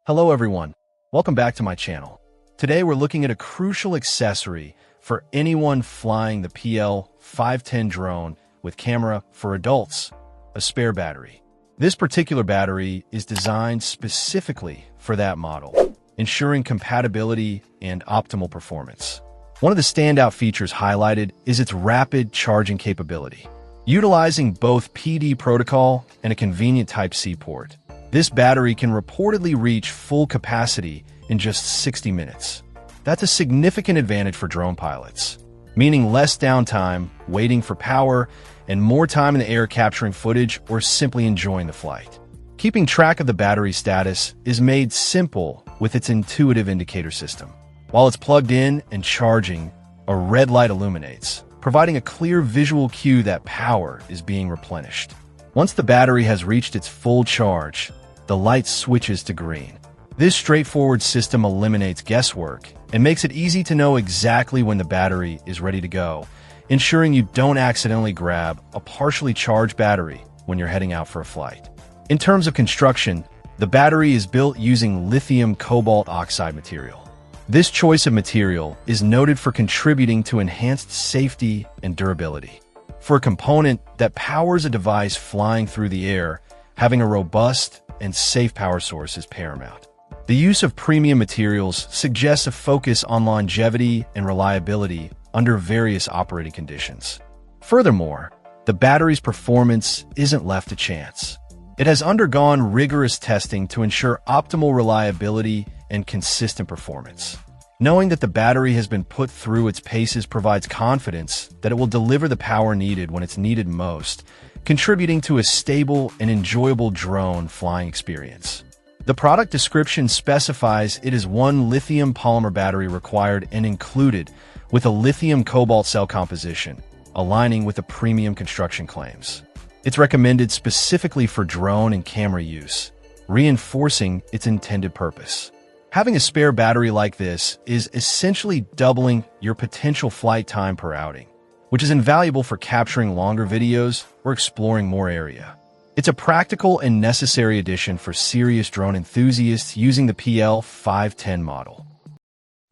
Hello everyone, welcome back to my channel. Today we're looking at a crucial accessory for anyone flying the PL510 drone with camera for adults, a spare battery. This particular battery is designed specifically for that model, ensuring compatibility and optimal performance. One of the standout features highlighted is its rapid charging capability. Utilizing both PD protocol and a convenient Type-C port, this battery can reportedly reach full capacity in just 60 minutes. That's a significant advantage for drone pilots, meaning less downtime, waiting for power, and more time in the air capturing footage or simply enjoying the flight. Keeping track of the battery status is made simple with its intuitive indicator system. While it's plugged in and charging, a red light illuminates, providing a clear visual cue that power is being replenished. Once the battery has reached its full charge, the light switches to green. This straightforward system eliminates guesswork and makes it easy to know exactly when the battery is ready to go, ensuring you don't accidentally grab a partially charged battery when you're heading out for a flight. In terms of construction, the battery is built using lithium cobalt oxide material. This choice of material is noted for contributing to enhanced safety and durability. For a component that powers a device flying through the air, having a robust and safe power source is paramount. The use of premium materials suggests a focus on longevity and reliability under various operating conditions. Furthermore, the battery's performance isn't left to chance. It has undergone rigorous testing to ensure optimal reliability and consistent performance. Knowing that the battery has been put through its paces provides confidence that it will deliver the power needed when it's needed most, contributing to a stable and enjoyable drone flying experience. The product description specifies it is one lithium polymer battery required and included with a lithium cobalt cell composition, aligning with the premium construction claims. It's recommended specifically for drone and camera use, reinforcing its intended purpose. Having a spare battery like this is essentially doubling your potential flight time per outing, which is invaluable for capturing longer videos or exploring more area. It's a practical and necessary addition for serious drone enthusiasts using the PL510 model.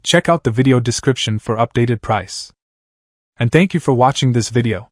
Check out the video description for updated price. And thank you for watching this video.